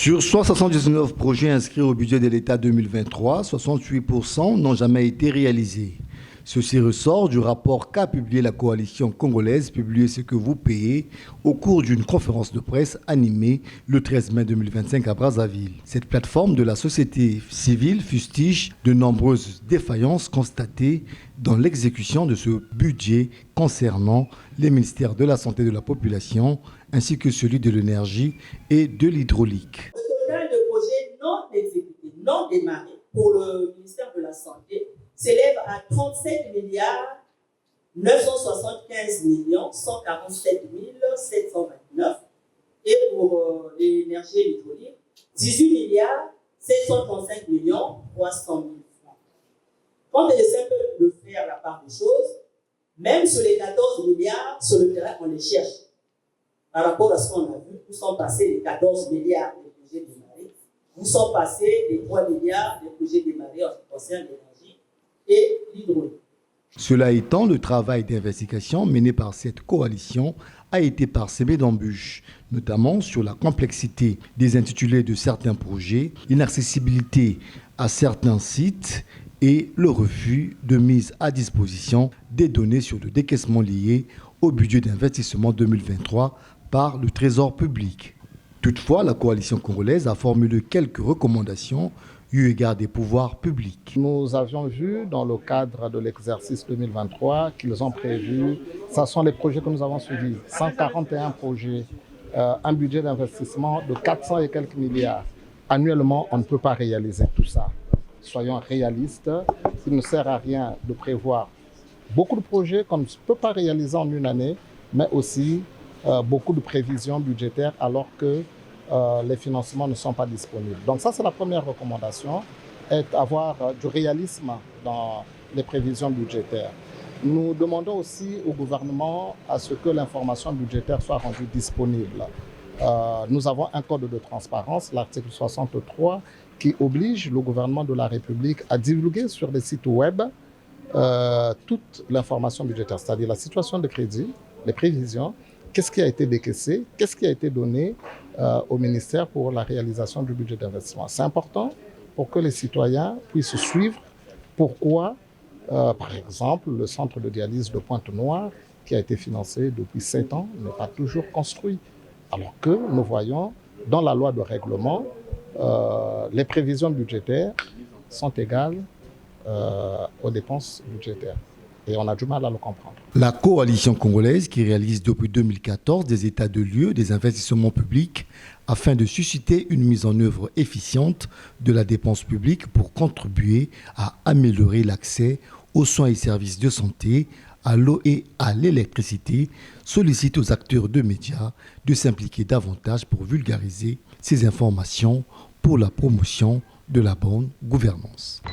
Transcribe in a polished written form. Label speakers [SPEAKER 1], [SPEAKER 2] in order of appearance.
[SPEAKER 1] Sur 179 projets inscrits au budget de l'État 2023, 68% n'ont jamais été réalisés. Ceci ressort du rapport qu'a publié la coalition congolaise, publié ce que vous payez, au cours d'une conférence de presse animée le 13 mai 2025 à Brazzaville. Cette plateforme de la société civile fustige de nombreuses défaillances constatées dans l'exécution de ce budget concernant les ministères de la Santé et de la Population, ainsi que celui de l'énergie et de l'hydraulique.
[SPEAKER 2] Le total de projets non exécutés, non démarrés pour le ministère de la Santé s'élève à 37 milliards 975 millions 147 729 et pour l'énergie et l'hydraulique 18 milliards 735 millions 300 000 francs. Quand on essaie de faire la part des choses, même sur les 14 milliards sur le terrain, on les cherche. Par rapport à ce qu'on a vu, où sont passés les 14 milliards des projets démarrés, où sont passés les 3 milliards des projets démarrés en ce qui concerne l'énergie et l'hydraulique.
[SPEAKER 1] Cela étant, le travail d'investigation mené par cette coalition a été parsemé d'embûches, notamment sur la complexité des intitulés de certains projets, l'inaccessibilité à certains sites et le refus de mise à disposition des données sur le décaissement lié au budget d'investissement 2023 par le Trésor public. Toutefois, la coalition congolaise a formulé quelques recommandations eu égard des pouvoirs publics.
[SPEAKER 3] Nous avions vu dans le cadre de l'exercice 2023 qu'ils ont prévu, ce sont les projets que nous avons suivis, 141 projets, un budget d'investissement de 400 et quelques milliards. Annuellement, on ne peut pas réaliser tout ça. Soyons réalistes, il ne sert à rien de prévoir beaucoup de projets qu'on ne peut pas réaliser en une année, mais aussi beaucoup de prévisions budgétaires alors que les financements ne sont pas disponibles. Donc ça, c'est la première recommandation, est d'avoir du réalisme dans les prévisions budgétaires. Nous demandons aussi au gouvernement à ce que l'information budgétaire soit rendue disponible. Nous avons un code de transparence, l'article 63, qui oblige le gouvernement de la République à divulguer sur les sites web toute l'information budgétaire, c'est-à-dire la situation de crédit, les prévisions, qu'est-ce qui a été décaissé, qu'est-ce qui a été donné au ministère pour la réalisation du budget d'investissement. C'est important pour que les citoyens puissent suivre pourquoi, par exemple, le centre de dialyse de Pointe-Noire, qui a été financé depuis 7 ans, n'est pas toujours construit. Alors que nous voyons dans la loi de règlement, les prévisions budgétaires sont égales aux dépenses budgétaires. Et on a du mal à le comprendre.
[SPEAKER 1] La coalition congolaise, qui réalise depuis 2014 des états de lieu des investissements publics afin de susciter une mise en œuvre efficiente de la dépense publique pour contribuer à améliorer l'accès aux soins et services de santé, à l'eau et à l'électricité, sollicite aux acteurs de médias de s'impliquer davantage pour vulgariser ces informations pour la promotion de la bonne gouvernance.